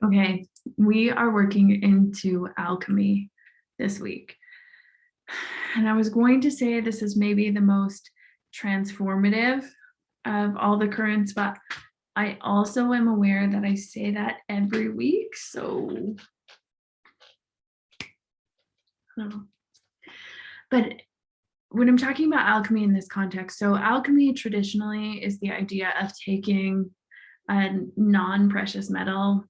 Okay, we are working into alchemy this week. And I was going to say this is maybe the most transformative of all the currents, but I also am aware that I say that every week. So, but when I'm talking about alchemy in this context, so alchemy traditionally is the idea of taking a non-precious metal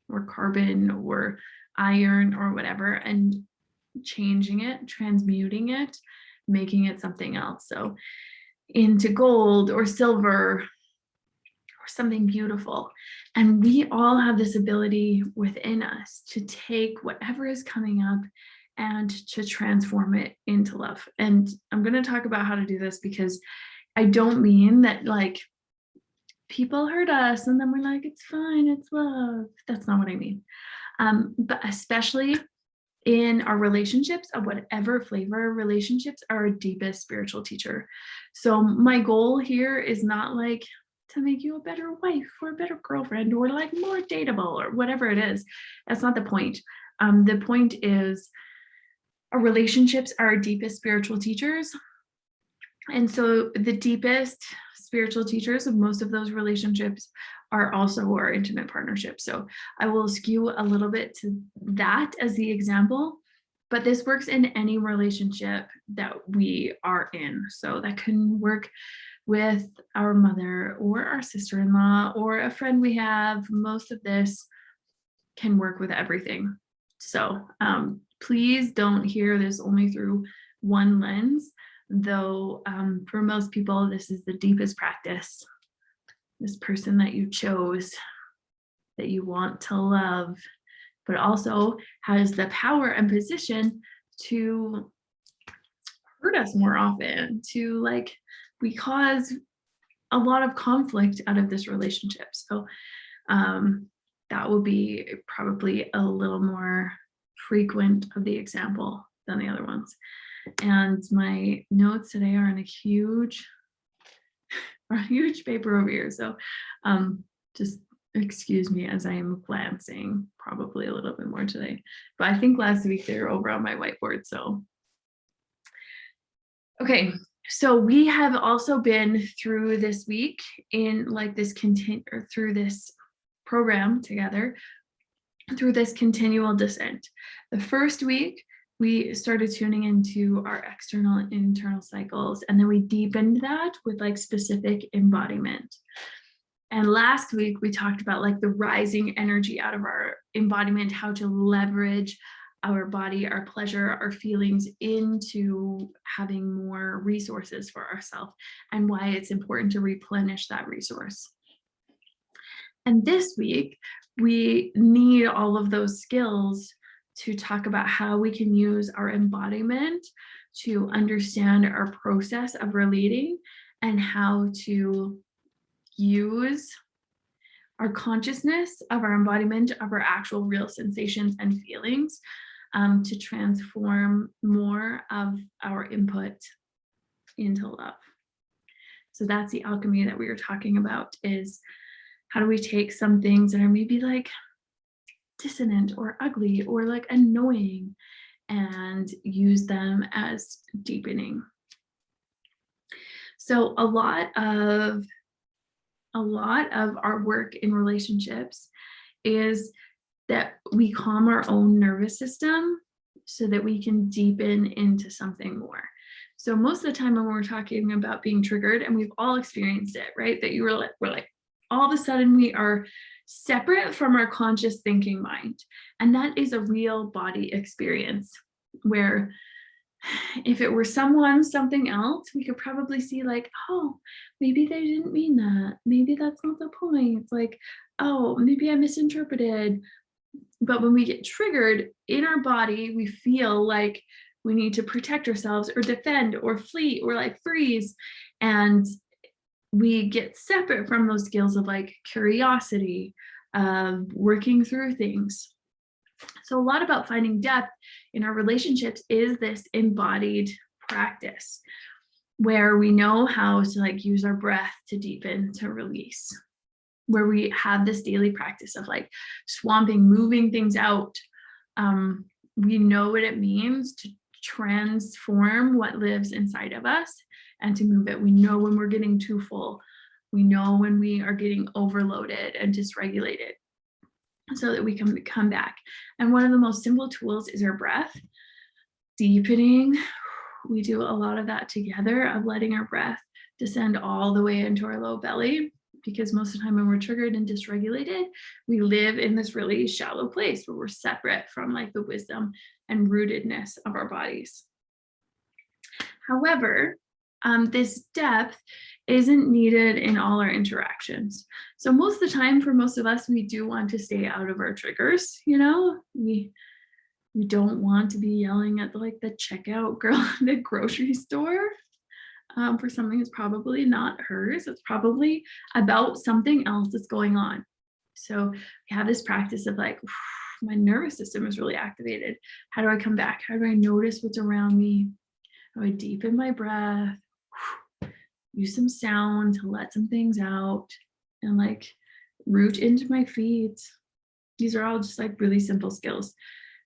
or carbon or iron or whatever and changing it, transmuting it, making it something else. So into gold or silver or something beautiful. And we all have this ability within us to take whatever is coming up and to transform it into love. And I'm going to talk about how to do this because I don't mean that like people hurt us and then we're like, it's fine, it's love. That's not what I mean. But especially in our relationships of whatever flavor, relationships are our deepest spiritual teacher. So my goal here is not like to make you a better wife or a better girlfriend or like more dateable or whatever it is. That's not the point. The point is our relationships are our deepest spiritual teachers. And so the deepest spiritual teachers of most of those relationships are also our intimate partnerships. So I will skew a little bit to that as the example, but this works in any relationship that we are in. So that can work with our mother or our sister-in-law or a friend we have. Most of this can work with everything. So please don't hear this only through one lens, though for most people, this is the deepest practice. This person that you chose, that you want to love, but also has the power and position to hurt us more often, to like, we cause a lot of conflict out of this relationship. So that will be probably a little more frequent of the example than the other ones. And my notes today are in a huge paper over here. So just excuse me as I am glancing probably a little bit more today. But I think last week they were over on my whiteboard. So, okay. So we have also been through this week in like this through this program together, through this continual descent. The first week, we started tuning into our external and internal cycles, and then we deepened that with like specific embodiment. And last week, we talked about like the rising energy out of our embodiment, how to leverage our body, our pleasure, our feelings into having more resources for ourselves, and why it's important to replenish that resource. And this week, we need all of those skills to talk about how we can use our embodiment to understand our process of relating and how to use our consciousness of our embodiment of our actual real sensations and feelings to transform more of our input into love. So that's the alchemy that we were talking about, is how do we take some things that are maybe like dissonant or ugly or like annoying and use them as deepening. So a lot of our work in relationships is that we calm our own nervous system so that we can deepen into something more. So most of the time when we're talking about being triggered, and we've all experienced it, right? That we're like, all of a sudden we are separate from our conscious thinking mind. And that is a real body experience where if it were something else, we could probably see like, oh, maybe they didn't mean that. Maybe that's not the point. It's like, oh, maybe I misinterpreted. But when we get triggered in our body, we feel like we need to protect ourselves or defend or flee or like freeze. And we get separate from those skills of like curiosity, of working through things. So a lot about finding depth in our relationships is this embodied practice where we know how to like use our breath to deepen, to release. where we have this daily practice of like swamping, moving things out. We know what it means to transform what lives inside of us and to move it. We know when we're getting too full. We know when we are getting overloaded and dysregulated, so that we can come back. And one of the most simple tools is our breath. Deepening. We do a lot of that together, of letting our breath descend all the way into our low belly, because most of the time when we're triggered and dysregulated, we live in this really shallow place where we're separate from like the wisdom and rootedness of our bodies. However, this depth isn't needed in all our interactions. So most of the time, for most of us, we do want to stay out of our triggers. We don't want to be yelling at like the checkout girl at the grocery store for something that's probably not hers. It's probably about something else that's going on. So we have this practice of like, my nervous system is really activated. How do I come back? How do I notice what's around me? How do I deepen my breath? Use some sound to let some things out, and like root into my feet. These are all just like really simple skills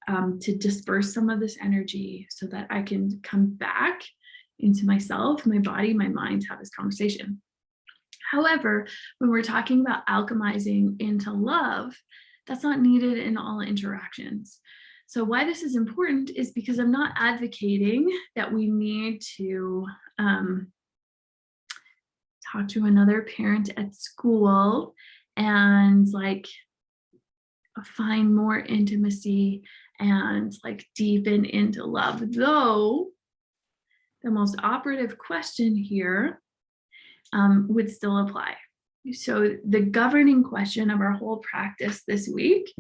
to disperse some of this energy so that I can come back into myself, my body, my mind, to have this conversation. However, when we're talking about alchemizing into love, that's not needed in all interactions. So why this is important is because I'm not advocating that we need to talk to another parent at school and like find more intimacy and like deepen into love. Though the most operative question here would still apply. So the governing question of our whole practice this week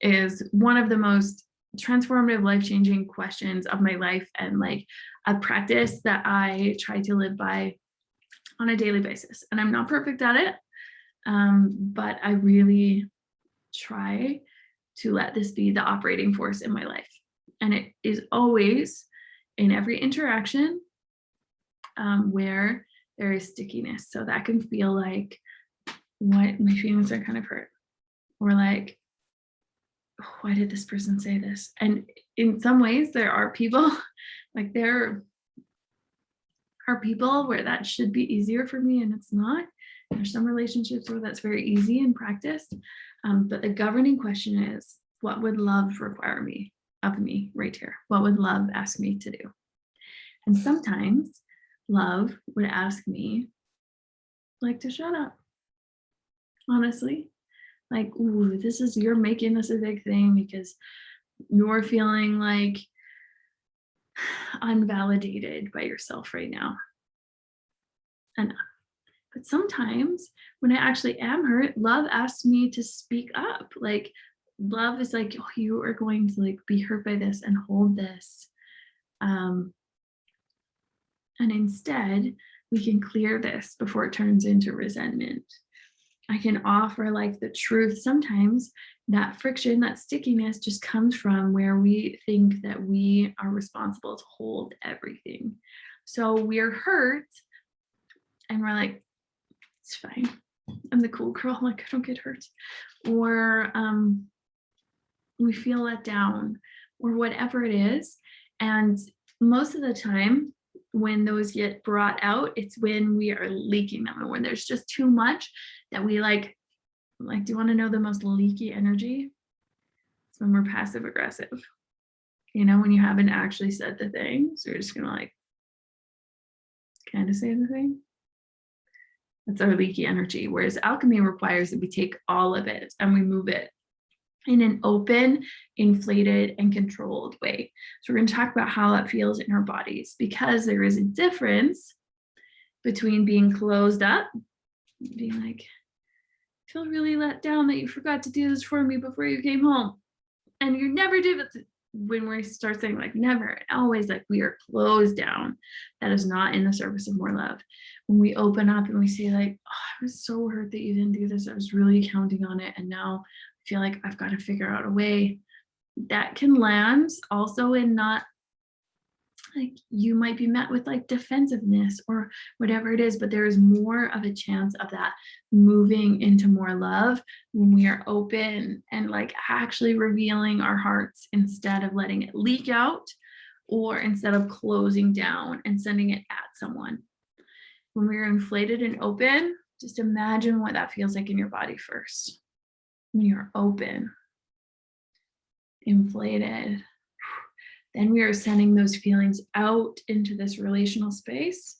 is one of the most transformative, life-changing questions of my life, and like a practice that I try to live by on a daily basis. And I'm not perfect at it, but I really try to let this be the operating force in my life. And it is always in every interaction where there is stickiness. So that can feel like, what, my feelings are kind of hurt, or like, why did this person say this? And in some ways there are people like, there are people where that should be easier for me and it's not. There's some relationships where that's very easy and practiced. But the governing question is, what would love require of me right here? What would love ask me to do? And sometimes love would ask me like to shut up. Honestly, like, ooh, you're making this a big thing because you're feeling like unvalidated by yourself right now. Enough. But sometimes when I actually am hurt, love asks me to speak up. Like, love is like, oh, you are going to like be hurt by this and hold this. And instead, we can clear this before it turns into resentment. I can offer like the truth. Sometimes that friction, that stickiness just comes from where we think that we are responsible to hold everything. So we're hurt and we're like, it's fine. I'm the cool girl, like I don't get hurt. Or we feel let down, or whatever it is. And most of the time, when those get brought out, it's when we are leaking them, and when there's just too much that we like, do you want to know the most leaky energy? It's when we're passive aggressive. When you haven't actually said the thing, so you're just gonna like kind of say the thing. That's our leaky energy. Whereas alchemy requires that we take all of it and we move it in an open, inflated, and controlled way. So we're going to talk about how that feels in our bodies, because there is a difference between being closed up, being like, I feel really let down that you forgot to do this for me before you came home. And you never did it. When we start saying like never and always, like we are closed down, that is not in the service of more love. When we open up and we say like, oh, I was so hurt that you didn't do this. I was really counting on it. And now I feel like I've got to figure out a way, that can land also in not like you might be met with like defensiveness or whatever it is, but there is more of a chance of that moving into more love when we are open and like actually revealing our hearts instead of letting it leak out or instead of closing down and sending it at someone. When we're inflated and open, just imagine what that feels like in your body first. When you're open, inflated, then we are sending those feelings out into this relational space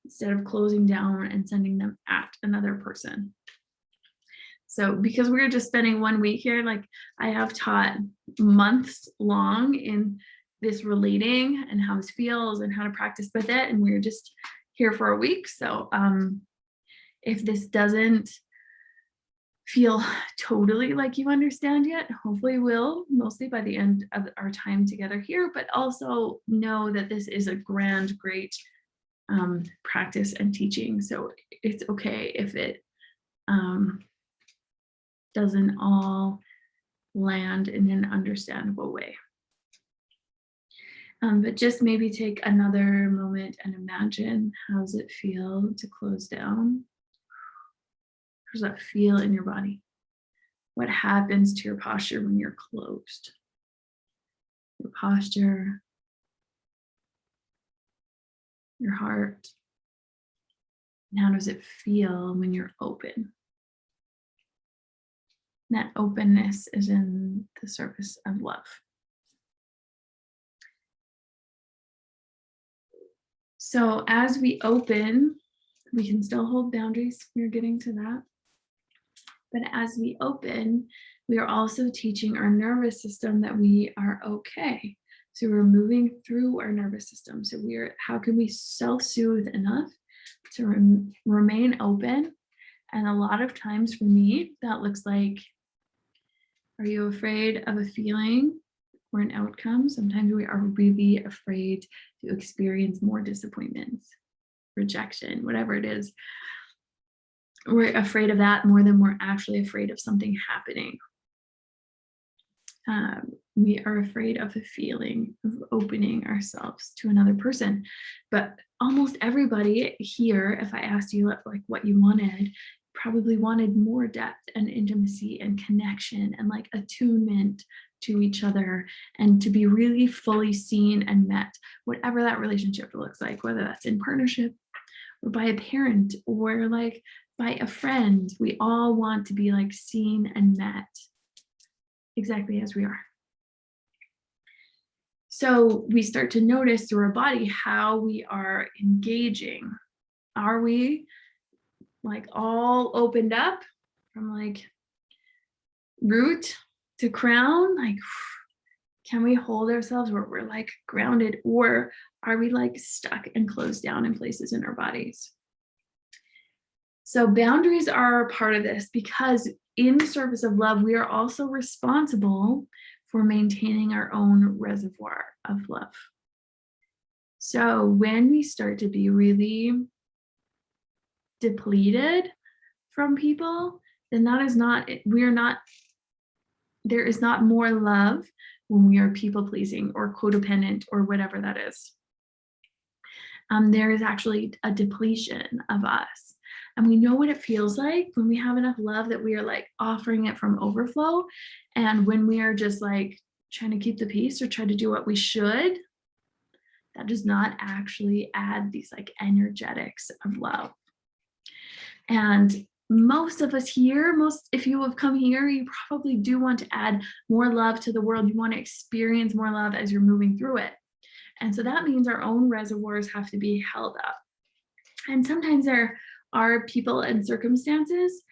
instead of closing down and sending them at another person. So because we're just spending 1 week here, like I have taught months long in this relating and how this feels and how to practice with it. And we're just here for a week. So if this doesn't feel totally like you understand yet, hopefully will, mostly by the end of our time together here, but also know that this is a grand, great practice and teaching. So it's okay if it doesn't all land in an understandable way. But just maybe take another moment and imagine, how does it feel to close down? How does that feel in your body? What happens to your posture when you're closed? Your posture, your heart. And how does it feel when you're open? That openness is in the service of love. So as we open, we can still hold boundaries. We're getting to that. But as we open, we are also teaching our nervous system that we are okay. So we're moving through our nervous system. So how can we self-soothe enough to remain open? And a lot of times for me, that looks like, are you afraid of a feeling or an outcome? Sometimes we are really afraid to experience more disappointments, rejection, whatever it is. We're afraid of that more than we're actually afraid of something happening. We are afraid of the feeling of opening ourselves to another person. But almost everybody here, if I asked you like what you wanted, probably wanted more depth and intimacy and connection and like attunement to each other and to be really fully seen and met, whatever that relationship looks like, whether that's in partnership or by a parent or like by a friend. We all want to be like seen and met exactly as we are. So we start to notice through our body how we are engaging. Are we like all opened up from like root to crown? Like, can we hold ourselves where we're like grounded, or are we like stuck and closed down in places in our bodies? So boundaries are a part of this, because in the service of love, we are also responsible for maintaining our own reservoir of love. So when we start to be really depleted from people, then there is not more love when we are people pleasing or codependent or whatever that is. There is actually a depletion of us. And we know what it feels like when we have enough love that we are like offering it from overflow. And when we are just like trying to keep the peace or try to do what we should, that does not actually add these like energetics of love. And most of us here, if you have come here, you probably do want to add more love to the world. You want to experience more love as you're moving through it. And so that means our own reservoirs have to be held up. And sometimes there are people and circumstances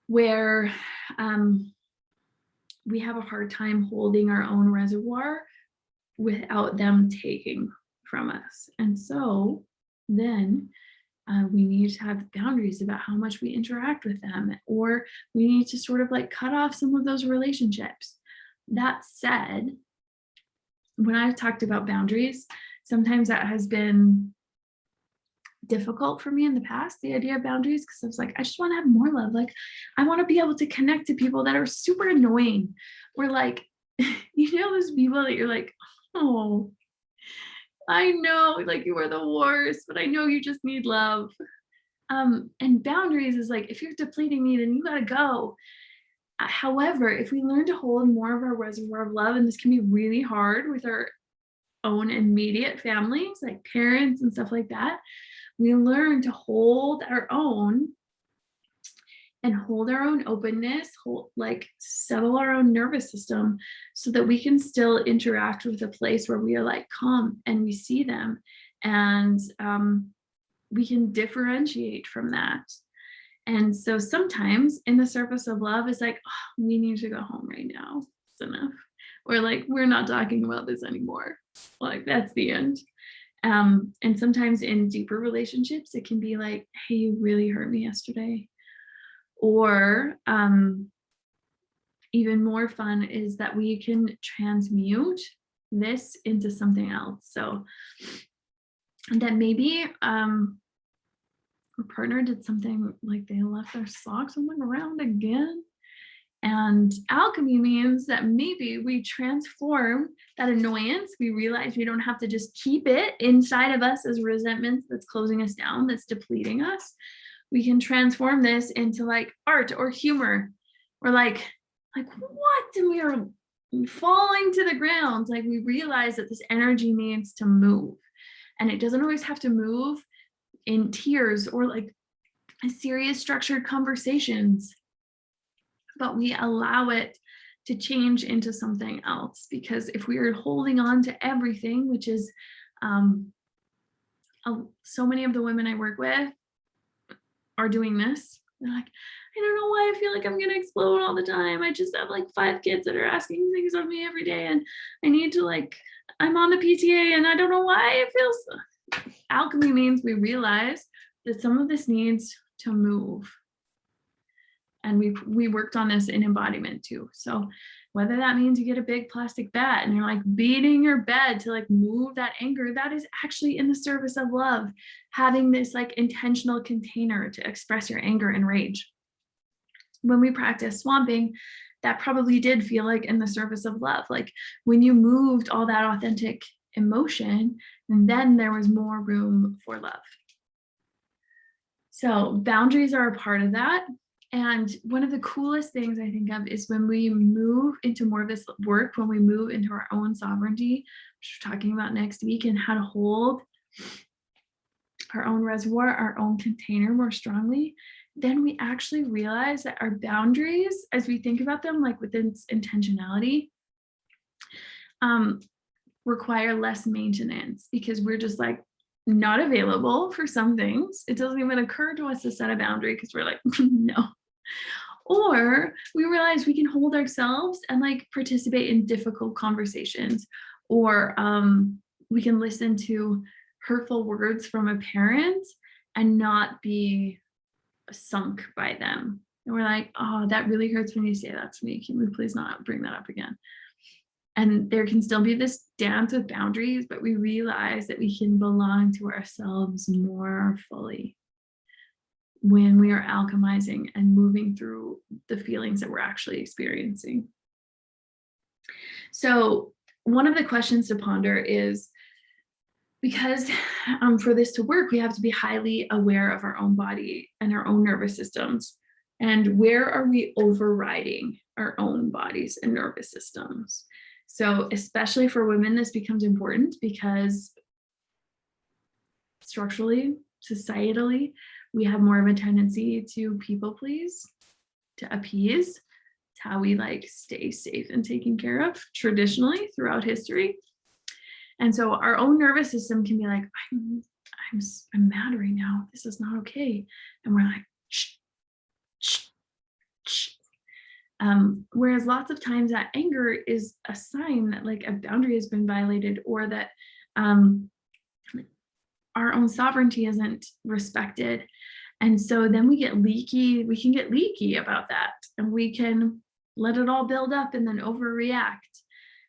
where we have a hard time holding our own reservoir without them taking from us. And so then we need to have boundaries about how much we interact with them, or we need to sort of like cut off some of those relationships. That said, when I've talked about boundaries, sometimes that has been difficult for me in the past, the idea of boundaries, because I was like, I just want to have more love. Like, I want to be able to connect to people that are super annoying, or like, those people that you're like, oh, I know, like you are the worst, but I know you just need love. And boundaries is like, if you're depleting me, then you gotta go. However, if we learn to hold more of our reservoir of love, and this can be really hard with our own immediate families, like parents and stuff like that, we learn to hold our own and hold our own openness, hold, like settle our own nervous system so that we can still interact with a place where we are like calm and we see them, and we can differentiate from that. And so sometimes in the surface of love is like, oh, we need to go home right now. It's enough. Or like, we're not talking about this anymore. Like, that's the end. And sometimes in deeper relationships, it can be like, hey, you really hurt me yesterday. Or even more fun is that we can transmute this into something else. So that maybe our partner did something like they left their socks on the ground again. And alchemy means that maybe we transform that annoyance. We realize we don't have to just keep it inside of us as resentment that's closing us down, that's depleting us. We can transform this into like art or humor, or like what? And we are falling to the ground. Like we realize that this energy needs to move, and it doesn't always have to move in tears or like a serious structured conversations, but we allow it to change into something else. Because if we are holding on to everything, which is so many of the women I work with are doing this, they're like, I don't know why I feel like I'm gonna explode all the time. I just have like 5 kids that are asking things of me every day, and I need to like, I'm on the PTA and I don't know why it feels. Alchemy means we realize that some of this needs to move. And we worked on this in embodiment too. So whether that means you get a big plastic bat and you're like beating your bed to like move that anger, that is actually in the service of love. Having this like intentional container to express your anger and rage. When we practice swamping, that probably did feel like in the service of love. Like when you moved all that authentic emotion, and then there was more room for love. So boundaries are a part of that. And one of the coolest things I think of is when we move into more of this work, when we move into our own sovereignty, which we're talking about next week, and how to hold our own reservoir, our own container more strongly, then we actually realize that our boundaries, as we think about them, like within intentionality, require less maintenance, because we're just like not available for some things. It doesn't even occur to us to set a boundary because we're like, no. Or we realize we can hold ourselves and like participate in difficult conversations, or we can listen to hurtful words from a parent and not be sunk by them. And we're like, oh, that really hurts when you say that to me. Can we please not bring that up again? And there can still be this dance with boundaries, but we realize that we can belong to ourselves more fully when we are alchemizing and moving through the feelings that we're actually experiencing. So one of the questions to ponder is, because for this to work, we have to be highly aware of our own body and our own nervous systems. And where are we overriding our own bodies and nervous systems? So especially for women, this becomes important because structurally, societally, we have more of a tendency to people please, to appease. It's how we like stay safe and taken care of traditionally throughout history. And so our own nervous system can be like, I'm mad right now. This is not okay. And we're like, shh, shh, shh. Whereas lots of times that anger is a sign that like a boundary has been violated, or that our own sovereignty isn't respected. And so then we can get leaky about that, and we can let it all build up and then overreact.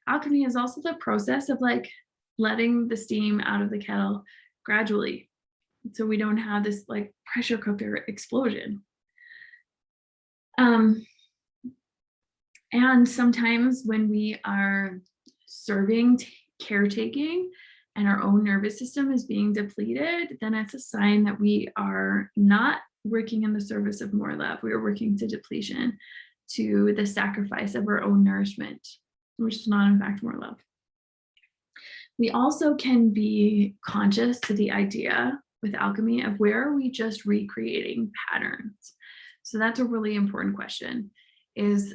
Alchemy is also the process of like letting the steam out of the kettle gradually, so we don't have this like pressure cooker explosion. And sometimes when we are serving, caretaking, and our own nervous system is being depleted, then it's a sign that we are not working in the service of more love. We are working to depletion, to the sacrifice of our own nourishment, which is not in fact more love. We also can be conscious to the idea with alchemy of where are we just recreating patterns. So that's a really important question, is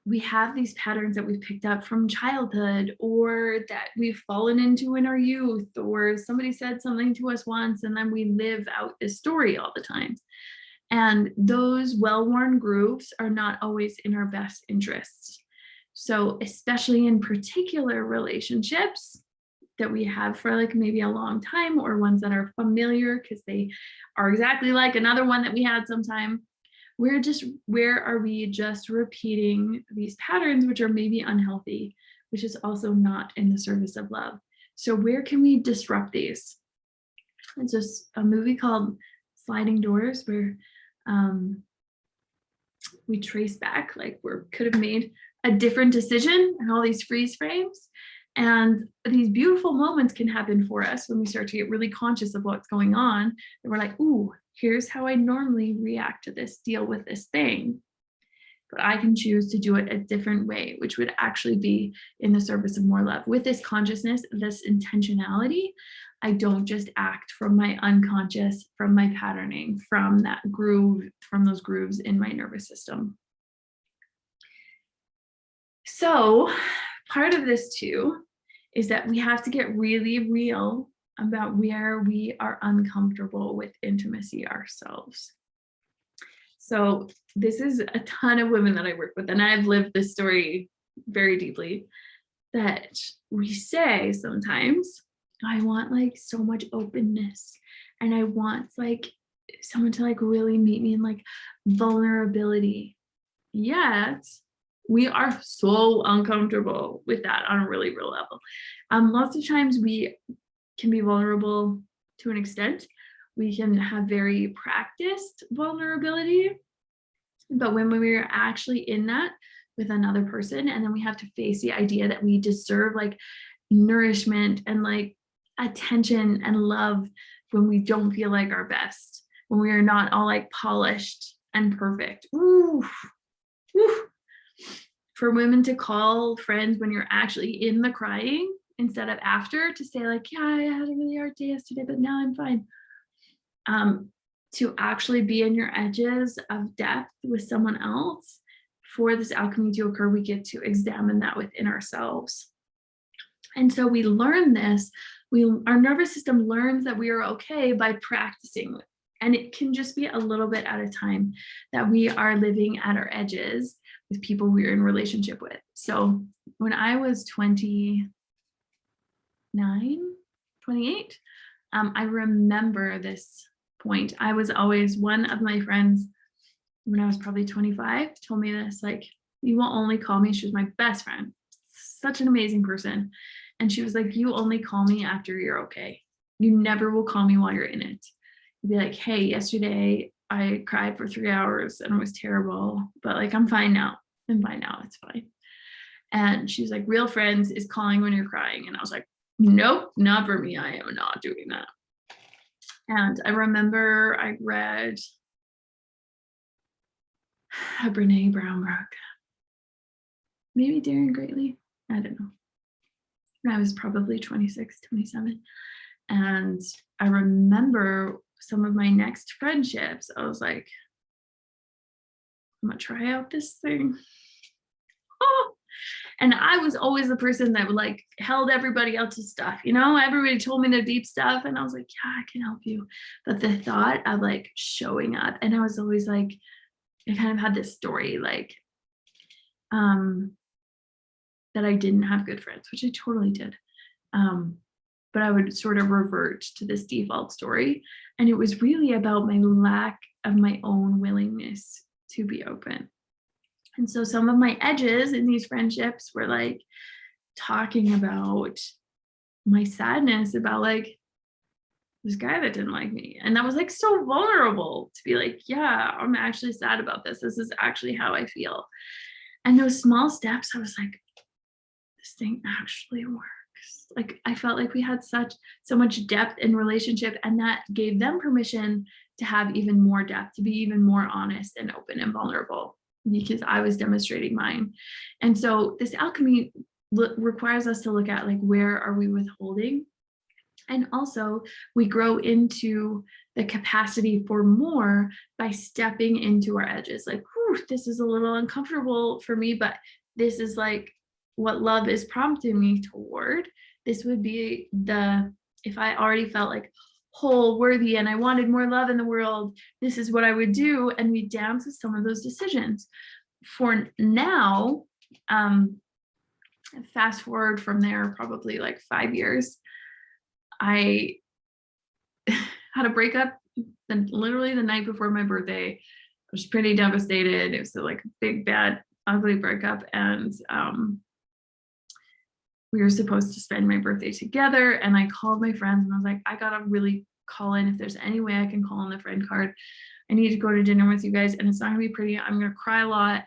we have these patterns that we've picked up from childhood, or that we've fallen into in our youth, or somebody said something to us once and then we live out this story all the time. And those well-worn grooves are not always in our best interests. So especially in particular relationships that we have for like maybe a long time, or ones that are familiar because they are exactly like another one that we had sometime, where are we just repeating these patterns, which are maybe unhealthy, which is also not in the service of love. So where can we disrupt these? It's just a movie called Sliding Doors, where we trace back, like we could have made a different decision, and all these freeze frames. And these beautiful moments can happen for us when we start to get really conscious of what's going on. And we're like, ooh, here's how I normally react to this, deal with this thing. But I can choose to do it a different way, which would actually be in the service of more love. With this consciousness, this intentionality, I don't just act from my unconscious, from my patterning, from that groove, from those grooves in my nervous system. So part of this too is that we have to get really real about where we are uncomfortable with intimacy ourselves. So this is a ton of women that I work with, and I've lived this story very deeply, that we say sometimes, I want like so much openness, and I want like someone to like really meet me in like vulnerability. Yet we are so uncomfortable with that on a really real level. Lots of times we can be vulnerable to an extent. We can have very practiced vulnerability, but when we're actually in that with another person, and then we have to face the idea that we deserve like nourishment and like attention and love when we don't feel like our best, when we are not all like polished and perfect. Ooh, ooh. For women to call friends when you're actually in the crying instead of after, to say like, yeah, I had a really hard day yesterday, but now I'm fine. To actually be in your edges of depth with someone else, for this alchemy to occur, we get to examine that within ourselves. And so we learn this, our nervous system learns that we are okay by practicing. And it can just be a little bit at a time that we are living at our edges with people we're in relationship with. So when I was 29, 28, I remember this point. I was always, one of my friends, when I was probably 25, told me this, like, you will only call me, she was my best friend, such an amazing person. And she was like, you only call me after you're okay. You never will call me while you're in it. You'd be like, hey, yesterday I cried for 3 hours and it was terrible, but like, I'm fine now. I'm fine now, it's fine. And she's like, real friends is calling when you're crying. And I was like, nope, not for me. I am not doing that. And I remember I read a Brene Brown book, maybe Darren Greatly, I don't know. And I was probably 26, 27. And I remember some of my next friendships, I was like, I'm gonna try out this thing. Oh. And I was always the person that would like held everybody else's stuff, you know, everybody told me their deep stuff and I was like, yeah, I can help you. But the thought of like showing up, and I was always like, I kind of had this story like that I didn't have good friends, which I totally did. But I would sort of revert to this default story. And it was really about my lack of my own willingness to be open. And so some of my edges in these friendships were like talking about my sadness about like this guy that didn't like me. And that was like so vulnerable to be like, yeah, I'm actually sad about this. This is actually how I feel. And those small steps, I was like, this thing actually works. Like I felt like we had so much depth in relationship, and that gave them permission to have even more depth, to be even more honest and open and vulnerable, because I was demonstrating mine. And so this alchemy requires us to look at, like, where are we withholding? And also we grow into the capacity for more by stepping into our edges. Like, whew, this is a little uncomfortable for me, but this is like what love is prompting me toward. This would be if I already felt like whole, worthy, and I wanted more love in the world, this is what I would do. And we dance with some of those decisions. For now, fast forward from there, probably like 5 years, I had a breakup literally the night before my birthday. I was pretty devastated. It was like a big, bad, ugly breakup. And we were supposed to spend my birthday together. And I called my friends and I was like, I gotta really call in. If there's any way I can call in the friend card, I need to go to dinner with you guys. And it's not gonna be pretty. I'm gonna cry a lot.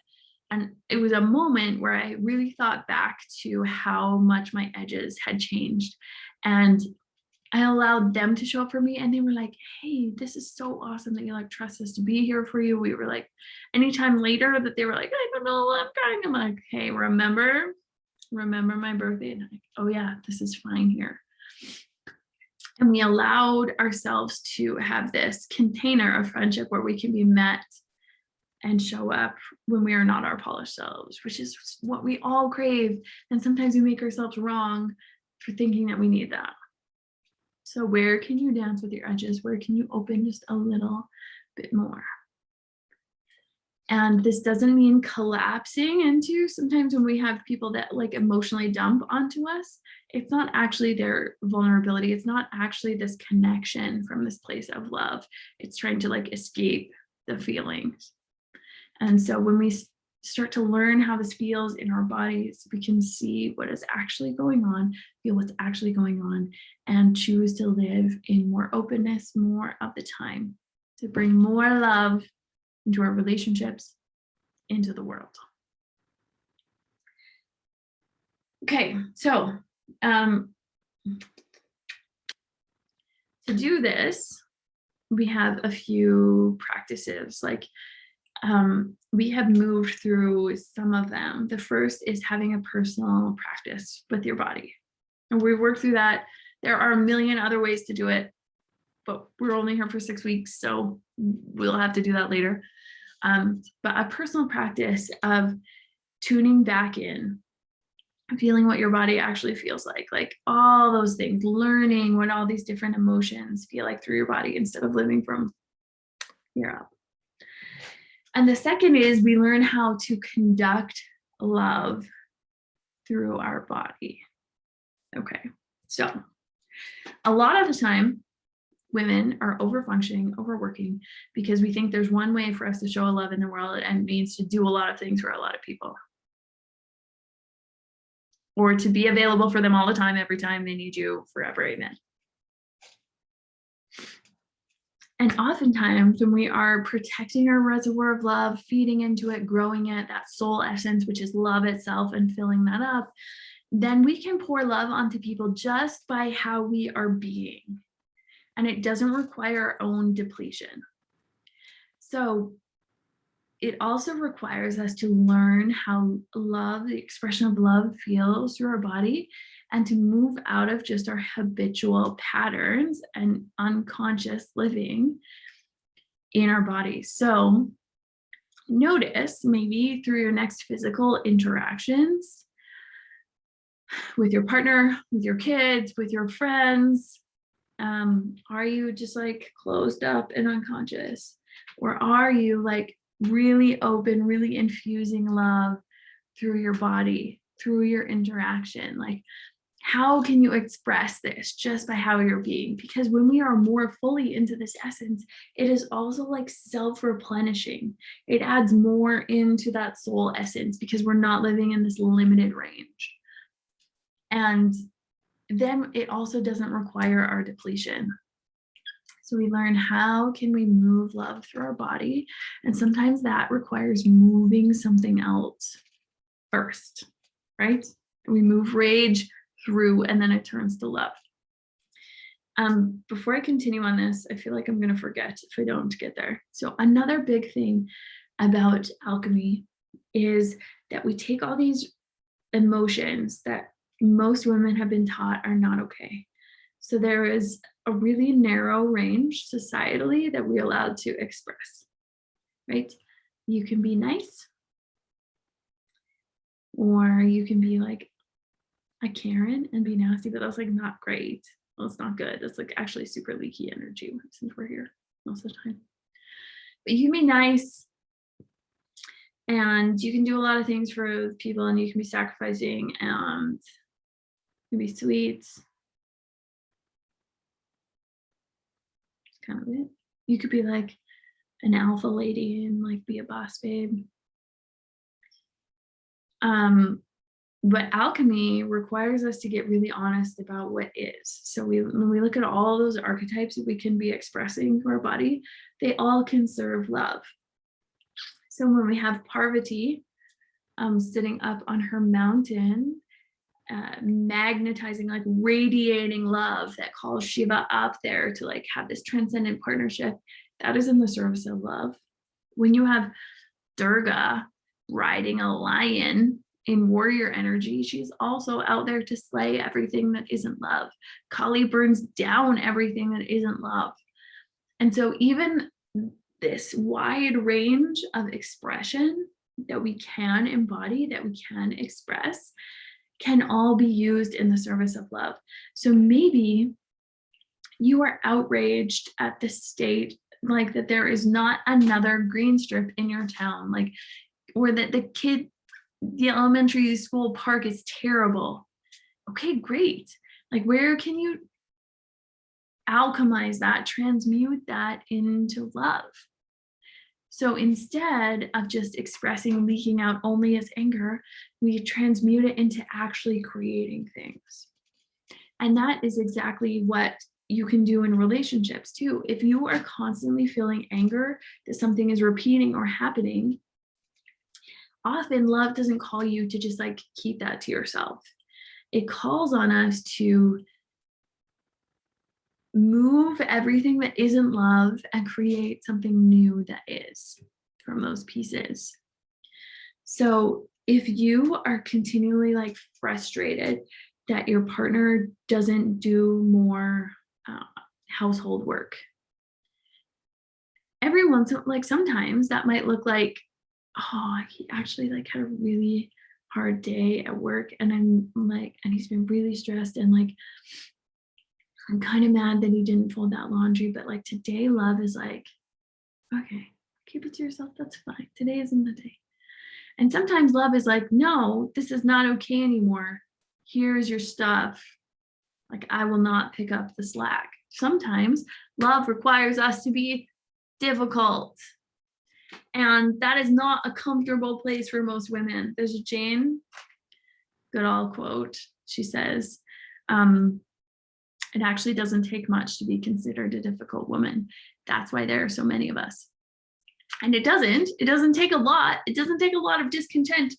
And it was a moment where I really thought back to how much my edges had changed. And I allowed them to show up for me, and they were like, hey, this is so awesome that you like trust us to be here for you. We were like, anytime later that they were like, I don't know, I'm crying. I'm like, hey, remember my birthday? And I'm like, oh yeah, this is fine here. And we allowed ourselves to have this container of friendship where we can be met and show up when we are not our polished selves, which is what we all crave. And sometimes we make ourselves wrong for thinking that we need that. So where can you dance with your edges? Where can you open just a little bit more? And this doesn't mean collapsing into, sometimes when we have people that like emotionally dump onto us, it's not actually their vulnerability. It's not actually this connection from this place of love. It's trying to like escape the feelings. And so when we start to learn how this feels in our bodies, we can see what is actually going on, feel what's actually going on, and choose to live in more openness more of the time, to bring more love into our relationships, into the world. Okay, so to do this, we have a few practices. Like we have moved through some of them. The first is having a personal practice with your body. And we've worked through that. There are a million other ways to do it, but we're only here for 6 weeks, so we'll have to do that later. But a personal practice of tuning back in, feeling what your body actually feels like all those things, learning what all these different emotions feel like through your body instead of living from here up. And the second is we learn how to conduct love through our body. Okay, so a lot of the time, women are overfunctioning, overworking, because we think there's one way for us to show love in the world, and it means to do a lot of things for a lot of people. Or to be available for them all the time, every time they need you, forever, amen. And oftentimes when we are protecting our reservoir of love, feeding into it, growing it, that soul essence, which is love itself, and filling that up, then we can pour love onto people just by how we are being. And it doesn't require our own depletion. So it also requires us to learn how love, the expression of love, feels through our body, and to move out of just our habitual patterns and unconscious living in our body. So notice maybe through your next physical interactions with your partner, with your kids, with your friends, are you just like closed up and unconscious? Or are you like really open, really infusing love through your body, through your interaction? Like, how can you express this just by how you're being? Because when we are more fully into this essence, it is also like self-replenishing. It adds more into that soul essence because we're not living in this limited range. And then it also doesn't require our depletion. So we learn how can we move love through our body. And sometimes that requires moving something else first, right? We move rage through, and then it turns to love. Before I continue on this, I feel like I'm going to forget if I don't get there. So another big thing about alchemy is that we take all these emotions that most women have been taught are not okay. So there is a really narrow range societally that we're allowed to express, right? You can be nice, or you can be like a Karen and be nasty, but that's like not great. Well, it's not good. It's like actually super leaky energy since we're here most of the time. But you can be nice, and you can do a lot of things for people, and you can be sacrificing, and you can be sweet. It's kind of it. You could be like an alpha lady and like be a boss babe. But alchemy requires us to get really honest about what is. So when we look at all those archetypes that we can be expressing through our body, they all can serve love. So when we have Parvati sitting up on her mountain, magnetizing, like radiating love that calls Shiva up there to like have this transcendent partnership, that is in the service of love. When you have Durga riding a lion in warrior energy, she's also out there to slay everything that isn't love. Kali burns down everything that isn't love. And so even this wide range of expression that we can embody, that we can express, can all be used in the service of love. So maybe you are outraged at the state, like that there is not another green strip in your town, like, or that the elementary school park is terrible. Okay, great. Like, where can you alchemize that, transmute that into love? So instead of just expressing, leaking out only as anger, we transmute it into actually creating things. And that is exactly what you can do in relationships too. If you are constantly feeling anger that something is repeating or happening, often love doesn't call you to just like keep that to yourself. It calls on us to move everything that isn't love and create something new that is from those pieces. So if you are continually like frustrated that your partner doesn't do more household work, every once in like sometimes that might look like, oh, he actually like had a really hard day at work, and I'm like, and he's been really stressed, and like I'm kind of mad that he didn't fold that laundry, but like today love is like, okay, keep it to yourself, that's fine, today isn't the day. And sometimes love is like, no, this is not okay anymore, here's your stuff, like I will not pick up the slack. Sometimes love requires us to be difficult, and that is not a comfortable place for most women. There's a Jane Goodall quote. She says, it actually doesn't take much to be considered a difficult woman. That's why there are so many of us. And it doesn't take a lot. It doesn't take a lot of discontent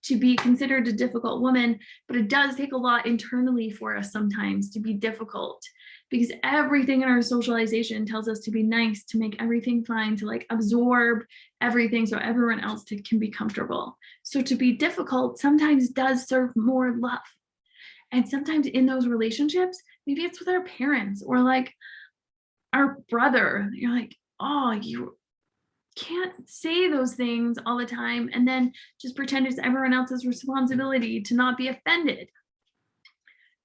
to be considered a difficult woman, but it does take a lot internally for us sometimes to be difficult, because everything in our socialization tells us to be nice, to make everything fine, to like absorb everything so everyone else can be comfortable. So to be difficult sometimes does serve more love. And sometimes in those relationships, maybe it's with our parents or like our brother, you're like, oh, you can't say those things all the time and then just pretend it's everyone else's responsibility to not be offended.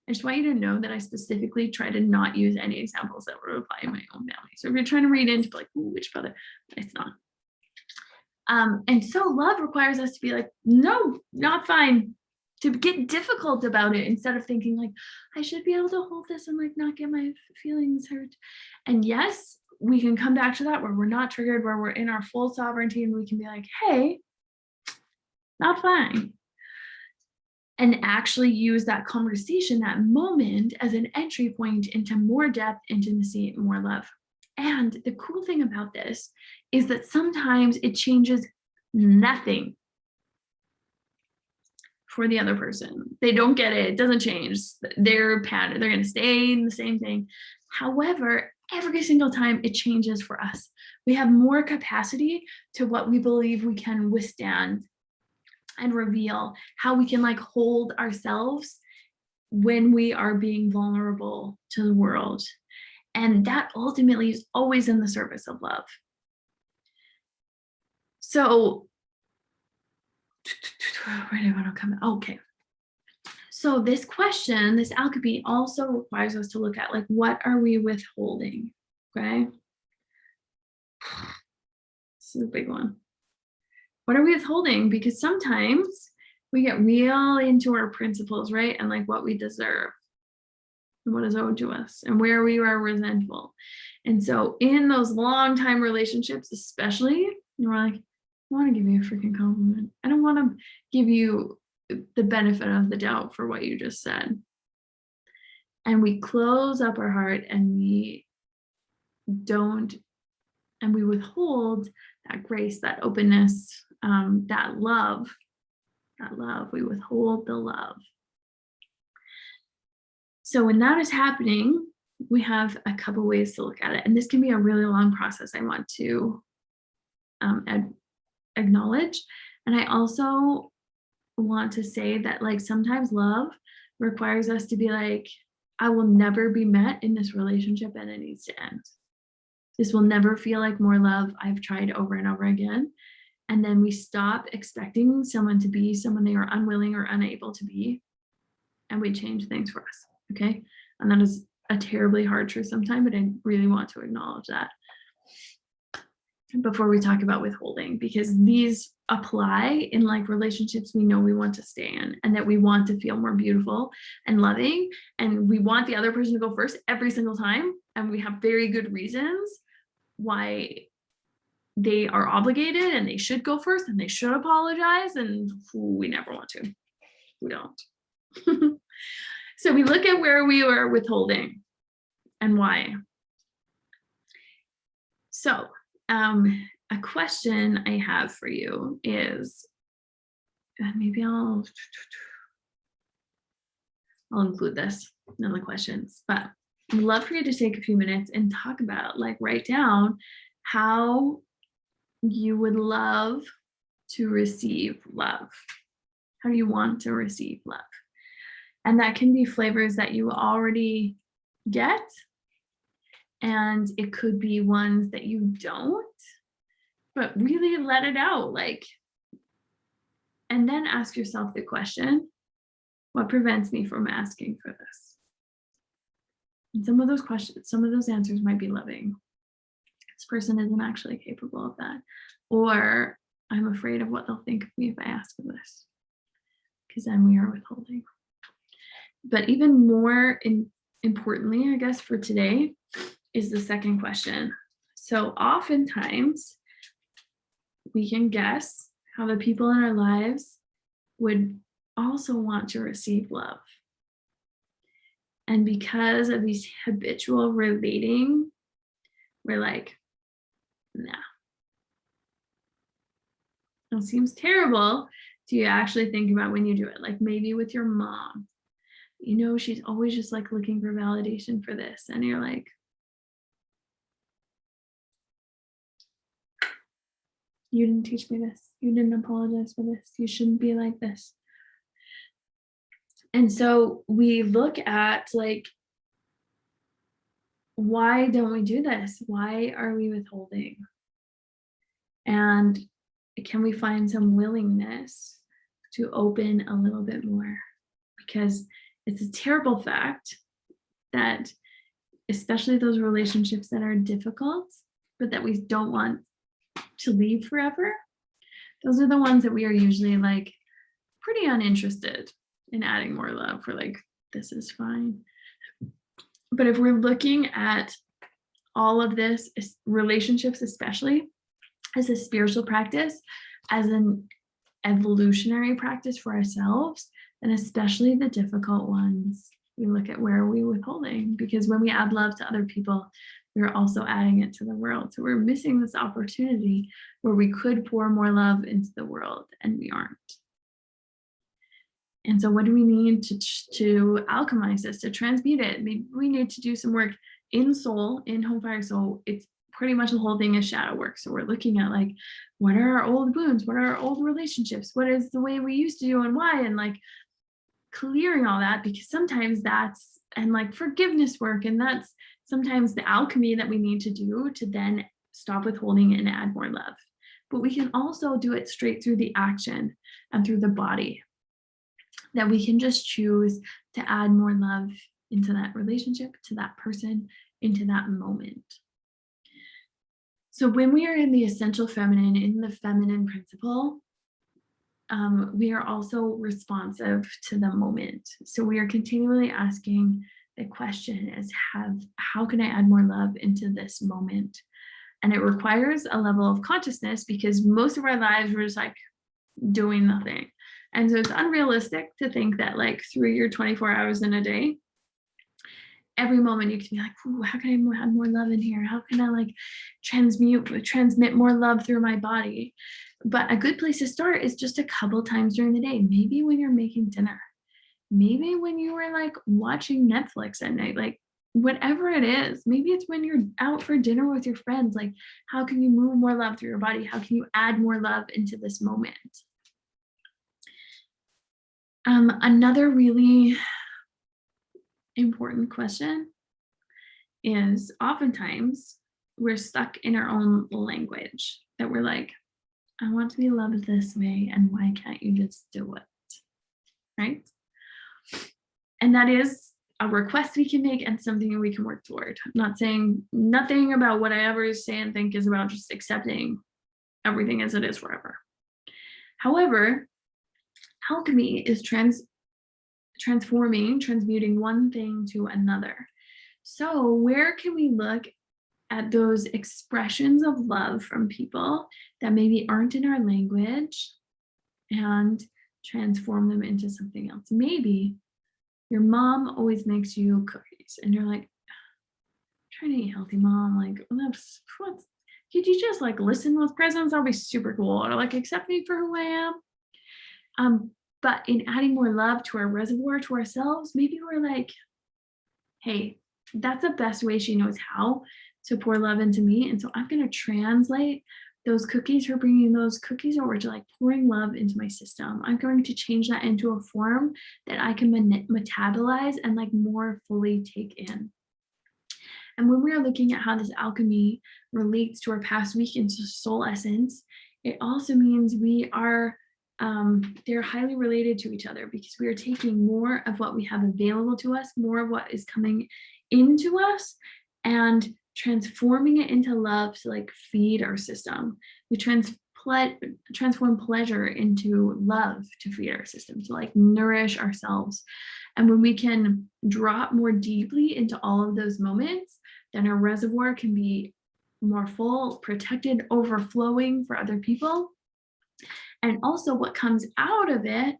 I just want you to know that I specifically try to not use any examples that would apply in my own family. So if you're trying to read into like, ooh, which brother, it's not. And so love requires us to be like, no, not fine, to get difficult about it instead of thinking like, I should be able to hold this and like not get my feelings hurt. And yes, we can come back to that where we're not triggered, where we're in our full sovereignty, and we can be like, hey, not fine. And actually use that conversation, that moment, as an entry point into more depth, intimacy, more love. And the cool thing about this is that sometimes it changes nothing for the other person. They don't get it. It doesn't change. Their pattern, they're going to stay in the same thing. However, every single time it changes for us. We have more capacity to what we believe we can withstand and reveal, how we can like hold ourselves when we are being vulnerable to the world. And that ultimately is always in the service of love. So where do I want to come? Okay. So this question, this alchemy also requires us to look at like, what are we withholding? Okay. This is a big one. What are we withholding? Because sometimes we get real into our principles, right? And like what we deserve and what is owed to us and where we are resentful. And so in those long time relationships, especially, we're like, I want to give you a freaking compliment. I don't want to give you the benefit of the doubt for what you just said. And we close up our heart and we don't, and we withhold that grace, that openness, that love, we withhold the love. So when that is happening, we have a couple ways to look at it. And this can be a really long process, I want to acknowledge. And I also want to say that like sometimes love requires us to be like, I will never be met in this relationship and it needs to end. This will never feel like more love. I've tried over and over again. And then we stop expecting someone to be someone they are unwilling or unable to be. And we change things for us. Okay. And that is a terribly hard truth sometimes, but I really want to acknowledge that before we talk about withholding, because these apply in like relationships we know we want to stay in and that we want to feel more beautiful and loving. And we want the other person to go first every single time. And we have very good reasons why they are obligated and they should go first and they should apologize. And we never want to. We don't. So we look at where we are withholding and why. So a question I have for you is, maybe I'll include this in the questions, but I'd love for you to take a few minutes and talk about, like, write down how you would love to receive love. How do you want to receive love? And that can be flavors that you already get. And it could be ones that you don't, but really let it out. Like, and then ask yourself the question, what prevents me from asking for this? And some of those questions, some of those answers might be loving. This person isn't actually capable of that. Or I'm afraid of what they'll think of me if I ask for this. Because then we are withholding. But even more importantly, I guess, for today, is the second question. So oftentimes we can guess how the people in our lives would also want to receive love. And because of these habitual relating, we're like, nah. It seems terrible to actually think about when you do it. Like maybe with your mom, you know, she's always just like looking for validation for this. And you're like, you didn't teach me this. You didn't apologize for this. You shouldn't be like this. And so we look at like, why don't we do this? Why are we withholding? And can we find some willingness to open a little bit more? Because it's a terrible fact that especially those relationships that are difficult, but that we don't want to leave forever, those are the ones that we are usually like pretty uninterested in adding more love. We're like, this is fine. But if we're looking at all of this, relationships especially, as a spiritual practice, as an evolutionary practice for ourselves, and especially the difficult ones, we look at where are we withholding, because when we add love to other people, we're also adding it to the world. So we're missing this opportunity where we could pour more love into the world and we aren't. And so what do we need to alchemize this, to transmute it? Maybe we need to do some work in soul, in home fire soul. It's pretty much the whole thing is shadow work. So we're looking at like, what are our old wounds? What are our old relationships? What is the way we used to do and why? And like clearing all that, because sometimes that's, and like forgiveness work, and that's sometimes the alchemy that we need to do to then stop withholding and add more love. But we can also do it straight through the action and through the body, that we can just choose to add more love into that relationship, to that person, into that moment. So when we are in the essential feminine, in the feminine principle, we are also responsive to the moment. So we are continually asking the question is, how can I add more love into this moment? And it requires a level of consciousness, because most of our lives we're just like doing nothing. And so it's unrealistic to think that like through your 24 hours in a day, every moment you can be like, ooh, how can I add more love in here? How can I like transmit more love through my body? But a good place to start is just a couple times during the day. Maybe when you're making dinner, maybe when you were like watching Netflix at night, like whatever it is. Maybe it's when you're out for dinner with your friends. Like, how can you move more love through your body? How can you add more love into this moment? Another really important question is, oftentimes we're stuck in our own language, that we're like, I want to be loved this way, and why can't you just do it? Right? And that is a request we can make and something we can work toward. I'm not saying nothing about what I ever say and think is about just accepting everything as it is forever. However, alchemy is transmuting one thing to another. So where can we look at those expressions of love from people that maybe aren't in our language and transform them into something else? Maybe your mom always makes you cookies and you're like, trying to eat healthy, mom. Like, could you just like listen with presents? That'll be super cool. Or like accept me for who I am. But in adding more love to our reservoir, to ourselves, maybe we're like, hey, that's the best way she knows how to pour love into me. And so I'm going to translate those cookies, her bringing those cookies over to like pouring love into my system. I'm going to change that into a form that I can metabolize and like more fully take in. And when we are looking at how this alchemy relates to our past week into soul essence, it also means we are, they're highly related to each other, because we are taking more of what we have available to us, more of what is coming into us, and transforming it into love to like feed our system. We transform pleasure into love to feed our system, to like nourish ourselves. And when we can drop more deeply into all of those moments, then our reservoir can be more full, protected, overflowing for other people. And also what comes out of it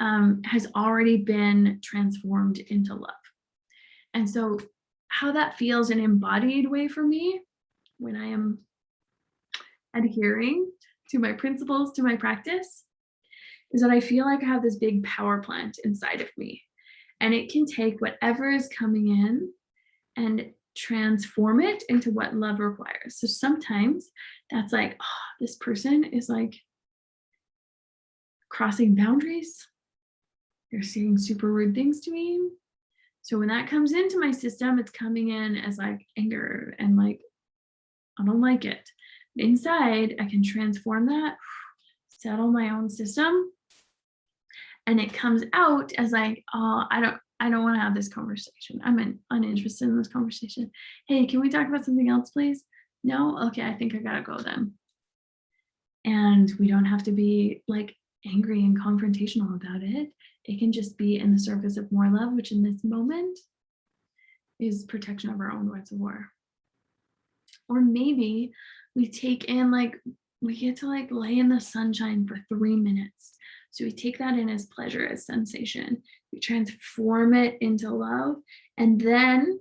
has already been transformed into love. And so how that feels an embodied way for me when I am adhering to my principles, to my practice, is that I feel like I have this big power plant inside of me, and it can take whatever is coming in and transform it into what love requires. So sometimes that's like, oh, this person is like crossing boundaries. They're saying super rude things to me. So when that comes into my system, it's coming in as like anger and like, I don't like it. Inside, I can transform that, settle my own system, and it comes out as like, oh, I don't want to have this conversation. I'm uninterested in this conversation. Hey, can we talk about something else, please? No? Okay, I think I gotta go then. And we don't have to be like angry and confrontational about it. It can just be in the service of more love, which in this moment is protection of our own reservoir. Or maybe we take in like, we get to like lay in the sunshine for 3 minutes. So we take that in as pleasure, as sensation. We transform it into love. And then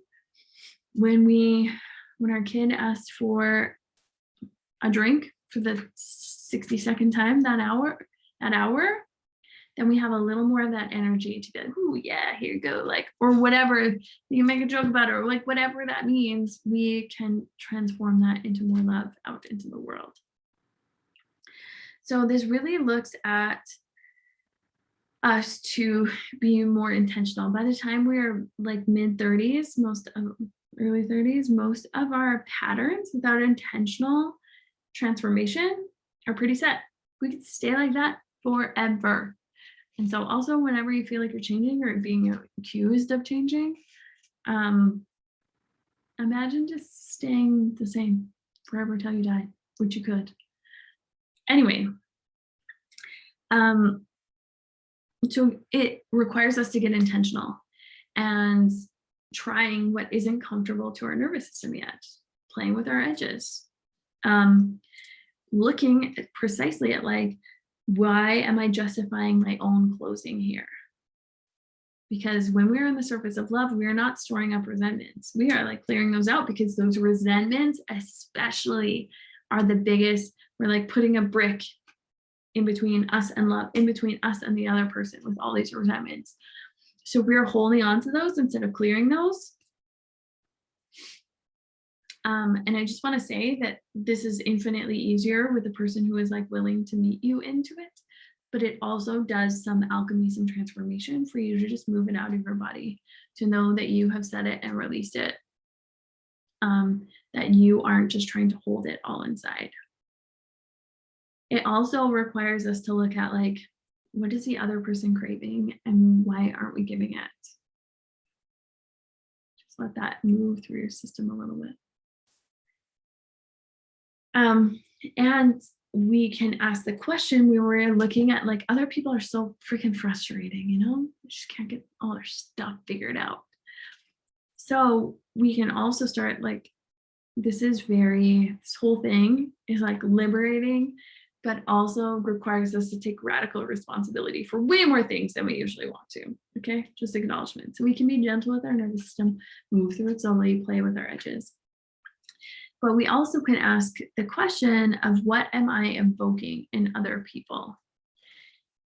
when our kid asks for a drink for the 62nd time that hour, then we have a little more of that energy to be like, "Ooh, yeah, here you go," like, or whatever. You can make a joke about it, or like whatever that means, we can transform that into more love out into the world. So this really looks at us to be more intentional. By the time we are like mid 30s, early 30s, most of our patterns without intentional transformation are pretty set. We could stay like that forever. And so also whenever you feel like you're changing or being accused of changing, imagine just staying the same forever till you die, which you could. Anyway, so it requires us to get intentional and trying what isn't comfortable to our nervous system yet, playing with our edges, looking precisely at like, why am I justifying my own closing here? Because when we're on the surface of love, we are not storing up resentments. We are like clearing those out, because those resentments especially are the biggest. We're like putting a brick in between us and love, in between us and the other person, with all these resentments. So we're holding on to those instead of clearing those. And I just want to say that this is infinitely easier with a person who is like willing to meet you into it, but it also does some alchemy, some transformation for you to just move it out of your body, to know that you have said it and released it, that you aren't just trying to hold it all inside. It also requires us to look at like, what is the other person craving and why aren't we giving it? Just let that move through your system a little bit. And we can ask the question, we were looking at like, other people are so freaking frustrating, you know, they just can't get all their stuff figured out. So we can also start like, this whole thing is like liberating, but also requires us to take radical responsibility for way more things than we usually want to. Okay, just acknowledgement. So we can be gentle with our nervous system, move through it slowly, play with our edges. But we also can ask the question of, what am I evoking in other people?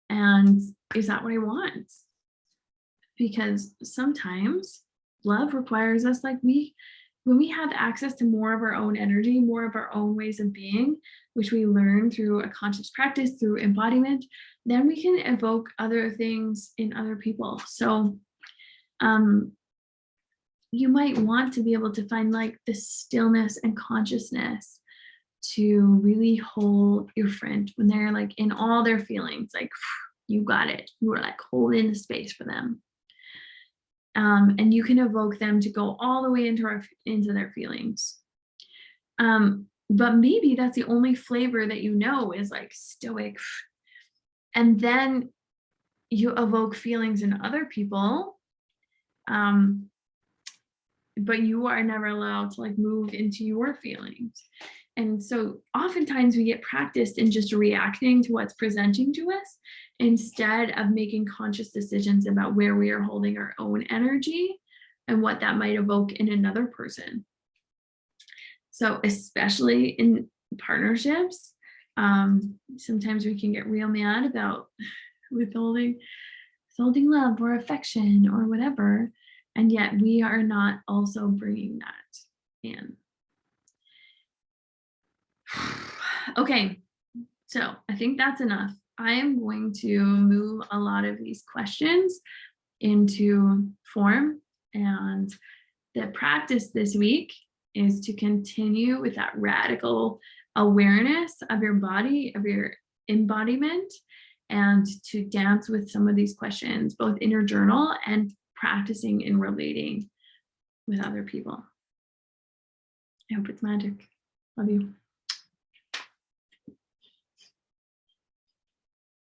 And is that what I want? Because sometimes love requires us, like when we have access to more of our own energy, more of our own ways of being, which we learn through a conscious practice, through embodiment, then we can evoke other things in other people. So you might want to be able to find like the stillness and consciousness to really hold your friend when they're like in all their feelings, like you got it. You are like holding the space for them. And you can evoke them to go all the way into their feelings. But maybe that's the only flavor that you know is like stoic. And then you evoke feelings in other people. But you are never allowed to like move into your feelings. And so oftentimes we get practiced in just reacting to what's presenting to us, instead of making conscious decisions about where we are holding our own energy and what that might evoke in another person. So especially in partnerships, sometimes we can get real mad about withholding love or affection or whatever. And yet we are not also bringing that in. Okay, so I think that's enough. I am going to move a lot of these questions into form. And the practice this week is to continue with that radical awareness of your body, of your embodiment, and to dance with some of these questions, both in your journal and practicing in relating with other people. I hope it's magic. Love you.